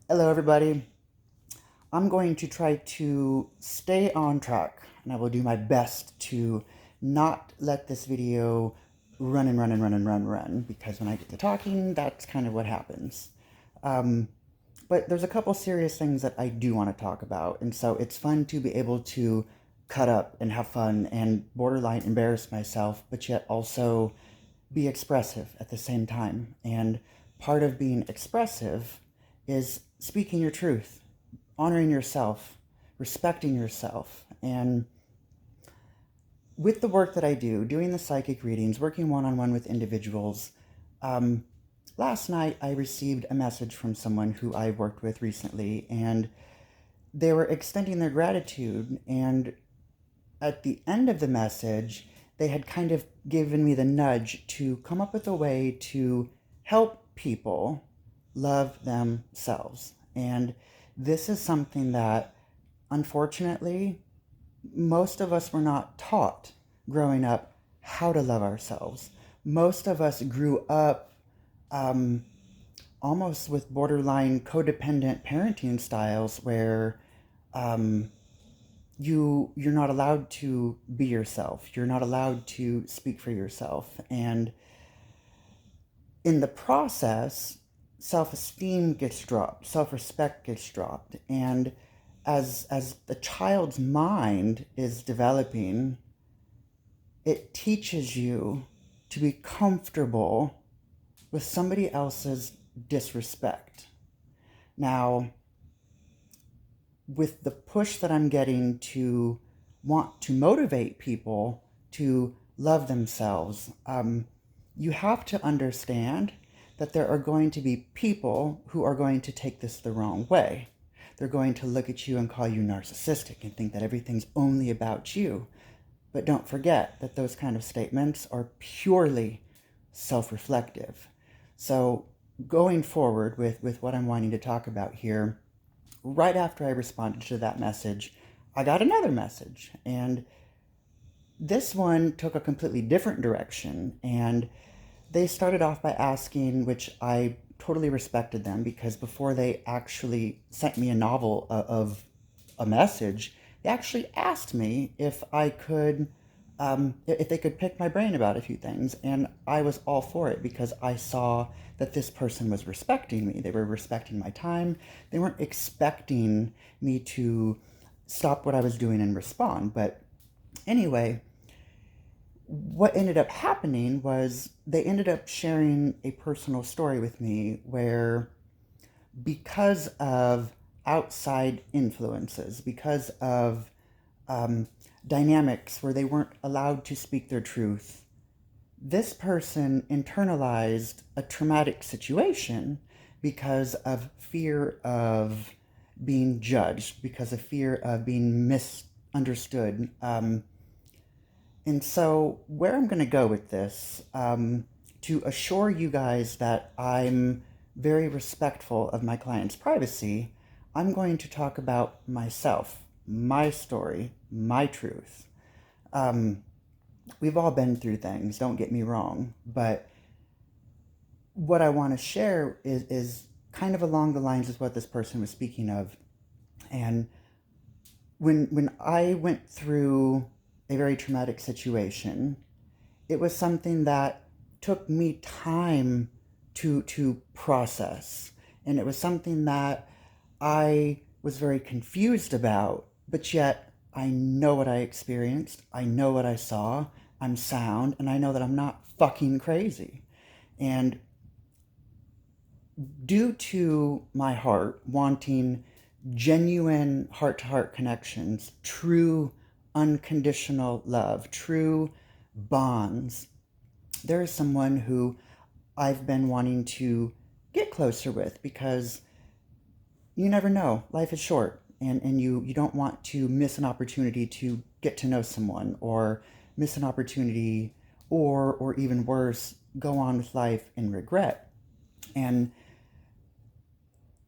Hello, everybody. I'm going to try to stay on track, and I will do my best to not let this video run and run and run and run, because when I get to talking, that's kind of what happens. Um, but there's a couple serious things that I do want to talk about, and so it's fun to be able to cut up and have fun and borderline embarrass myself, but yet also be expressive at the same time. And part of being expressive is speaking your truth, honoring yourself, respecting yourself. And with the work that I do, doing the psychic readings, working one on one with individuals, um, last night I received a message from someone who I worked with recently, and they were extending their gratitude. And at the end of the message, they had kind of given me the nudge to come up with a way to help people love themselves. And this is something that, unfortunately, most of us were not taught growing up how to love ourselves. Most of us grew up um, almost with borderline codependent parenting styles where um, you're not allowed to be yourself. You're not allowed to speak for yourself. And in the process, self-esteem gets dropped, self-respect gets dropped. And as the child's mind is developing, it teaches you to be comfortable with somebody else's disrespect. Now, with the push that I'm getting to want to motivate people to love themselves, you have to understand that there are going to be people who are going to take this the wrong way. They're going to look at you and call you narcissistic and think that everything's only about you. But don't forget that those kind of statements are purely self-reflective. So going forward with what I'm wanting to talk about here, right after I responded to that message, I got another message. And this one took a completely different direction. And they started off by asking, which I totally respected them, because before they actually sent me a novel of a message, they actually asked me if I could, if they could pick my brain about a few things. And I was all for it because I saw that this person was respecting me. They were respecting my time. They weren't expecting me to stop what I was doing and respond. But anyway, what ended up happening was they ended up sharing a personal story with me where, because of outside influences, because of um, dynamics where they weren't allowed to speak their truth, this person internalized a traumatic situation because of fear of being judged, because of fear of being misunderstood. And so, where I'm going to go with this, to assure you guys that I'm very respectful of my client's privacy, I'm going to talk about myself, my story, my truth. Um, we've all been through things, don't get me wrong, but what I want to share is kind of along the lines of what this person was speaking of. And when I went through a very traumatic situation, it was something that took me time to process, and it was something that I was very confused about, but yet I know what I experienced, I know what I saw, I'm sound, and I know that I'm not fucking crazy. And due to my heart wanting genuine heart to heart connections, true unconditional love, true bonds, there is someone who I've been wanting to get closer with, because you never know. Life is short, and you don't want to miss an opportunity to get to know someone, or miss an opportunity, or even worse, go on with life in regret. And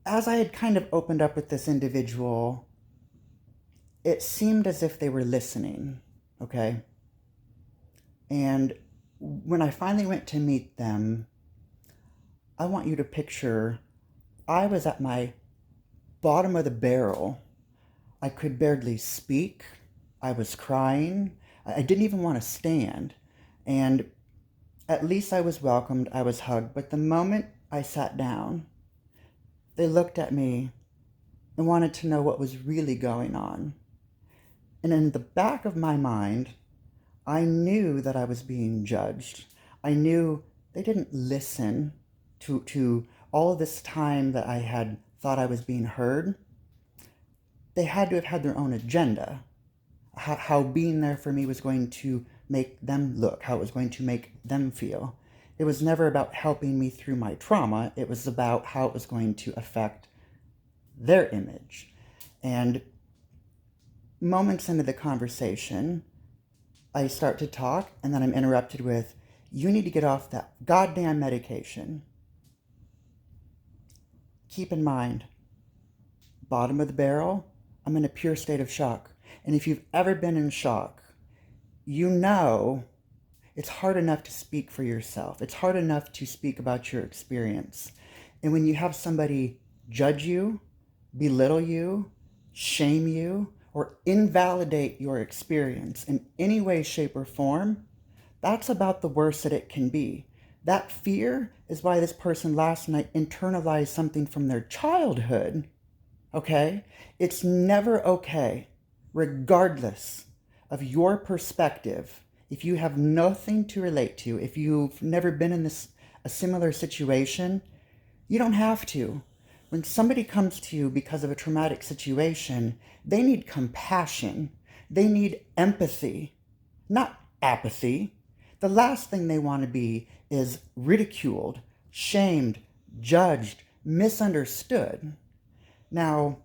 as I had kind of opened up with this individual, it seemed as if they were listening, okay? And when I finally went to meet them, I want you to picture I was at my bottom of the barrel. I could barely speak. I was crying. I didn't even want to stand. And at least I was welcomed. I was hugged. But the moment I sat down, they looked at me and wanted to know what was really going on. And in the back of my mind, I knew that I was being judged. I knew they didn't listen to all this time that I had thought I was being heard. They had to have had their own agenda. How being there for me was going to make them look, how it was going to make them feel. It was never about helping me through my trauma. It was about how it was going to affect their image. And moments into the conversation, I start to talk, and then I'm interrupted with, "You need to get off that goddamn medication." Keep in mind, bottom of the barrel, I'm in a pure state of shock. And if you've ever been in shock, you know it's hard enough to speak for yourself. It's hard enough to speak about your experience. And when you have somebody judge you, belittle you, shame you, or invalidate your experience in any way, shape, or form, that's about the worst that it can be. That fear is why this person last night internalized something from their childhood. Okay? It's never okay, regardless of your perspective. If you have nothing to relate to, if you've never been in a similar situation, you don't have to. When somebody comes to you because of a traumatic situation, they need compassion. They need empathy, not apathy. The last thing they want to be is ridiculed, shamed, judged, misunderstood. Now,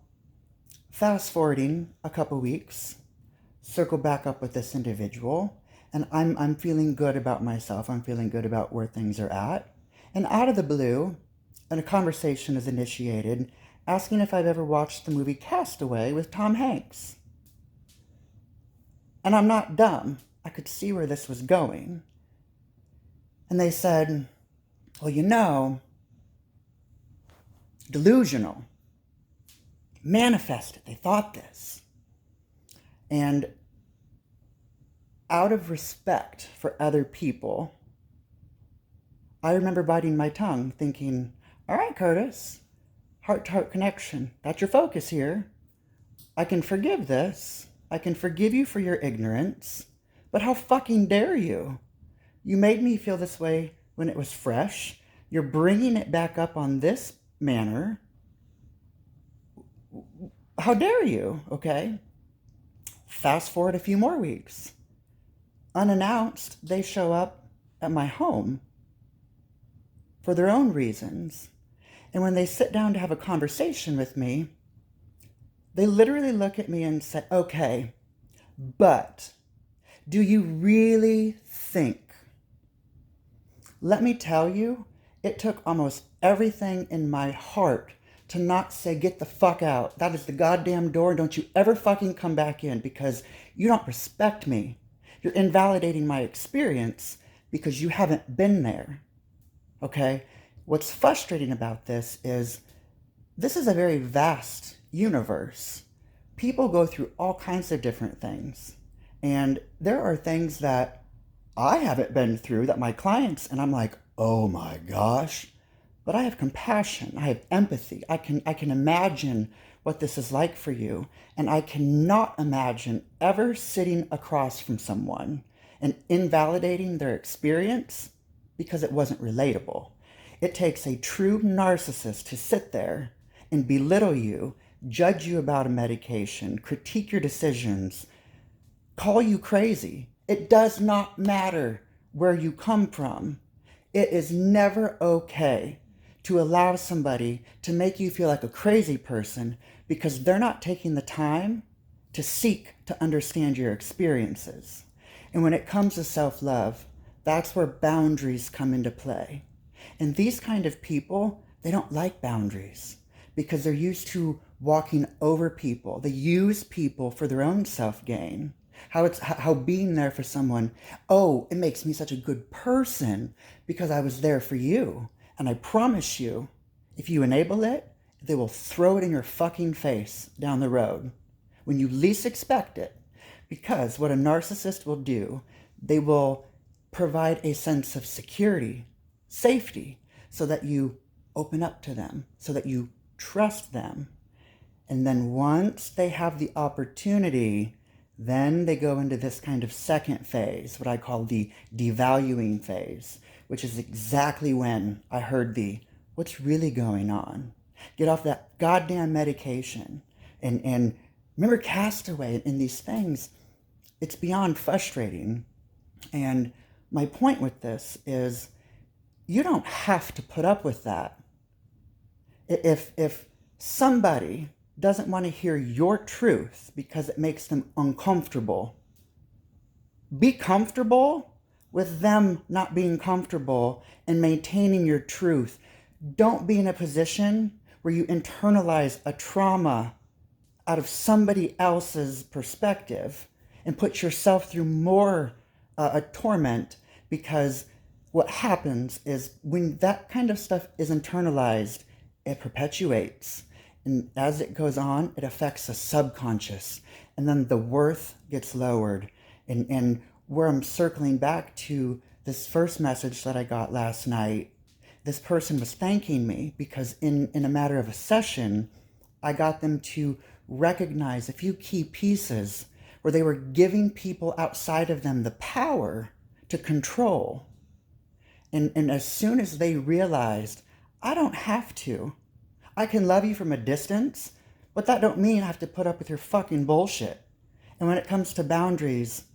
fast forwarding a couple weeks, circle back up with this individual, and I'm feeling good about myself. I'm feeling good about where things are at. And out of the blue, a conversation is initiated asking if I've ever watched the movie Castaway with Tom Hanks. And I'm not dumb. I could see where this was going. And they said, well, delusional. Manifested. They thought this. And out of respect for other people, I remember biting my tongue thinking, all right, Curtis, heart-to-heart connection. That's your focus here. I can forgive this. I can forgive you for your ignorance. But how fucking dare you? You made me feel this way when it was fresh. You're bringing it back up on this manner. How dare you, okay? Fast forward a few more weeks. Unannounced, they show up at my home for their own reasons. And when they sit down to have a conversation with me, they literally look at me and say, okay, but do you really think? Let me tell you, it took almost everything in my heart to not say, get the fuck out. That is the goddamn door. Don't you ever fucking come back in, because you don't respect me. You're invalidating my experience because you haven't been there. Okay? What's frustrating about this is a very vast universe. People go through all kinds of different things. And there are things that I haven't been through that my clients, and I'm like, oh my gosh. But I have compassion. I have empathy. I can imagine what this is like for you. And I cannot imagine ever sitting across from someone and invalidating their experience because it wasn't relatable. It takes a true narcissist to sit there and belittle you, judge you about a medication, critique your decisions, call you crazy. It does not matter where you come from. It is never okay to allow somebody to make you feel like a crazy person because they're not taking the time to seek to understand your experiences. And when it comes to self-love, that's where boundaries come into play. And these kind of people, they don't like boundaries because they're used to walking over people. They use people for their own self-gain. How being there for someone, oh, it makes me such a good person because I was there for you. And I promise you, if you enable it they will throw it in your fucking face down the road when you least expect it. Because what a narcissist will do, they will provide a sense of security, safety, so that you open up to them, so that you trust them. And then once they have the opportunity, then they go into this kind of second phase, what I call the devaluing phase, which is exactly when I heard the, what's really going on? Get off that goddamn medication. And remember Castaway and these things. It's beyond frustrating. And my point with this is you don't have to put up with that. If somebody doesn't want to hear your truth because it makes them uncomfortable, be comfortable with them not being comfortable and maintaining your truth. Don't be in a position where you internalize a trauma out of somebody else's perspective and put yourself through more a torment, because what happens is when that kind of stuff is internalized, it perpetuates. And as it goes on, it affects the subconscious. And then the worth gets lowered. And where I'm circling back to this first message that I got last night, this person was thanking me because in a matter of a session, I got them to recognize a few key pieces where they were giving people outside of them the power to control. And as soon as they realized, I don't have to. I can love you from a distance, but that don't mean I have to put up with your fucking bullshit. And when it comes to boundaries,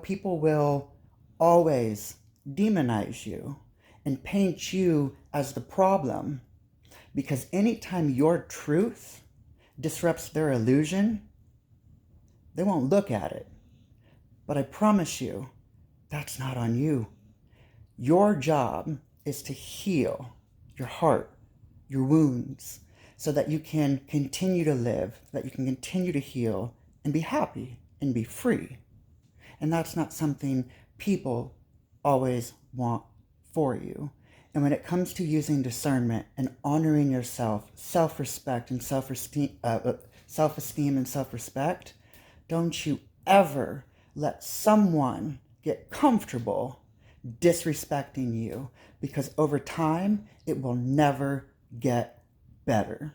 people will always demonize you and paint you as the problem, because anytime your truth disrupts their illusion, they won't look at it. But I promise you, that's not on you. Your job is to heal your heart, your wounds, so that you can continue to live, that you can continue to heal and be happy and be free. And that's not something people always want for you. And when it comes to using discernment and honoring yourself, self-respect and self-esteem and self-respect, don't you ever let someone get comfortable disrespecting you, because over time, it will never get better.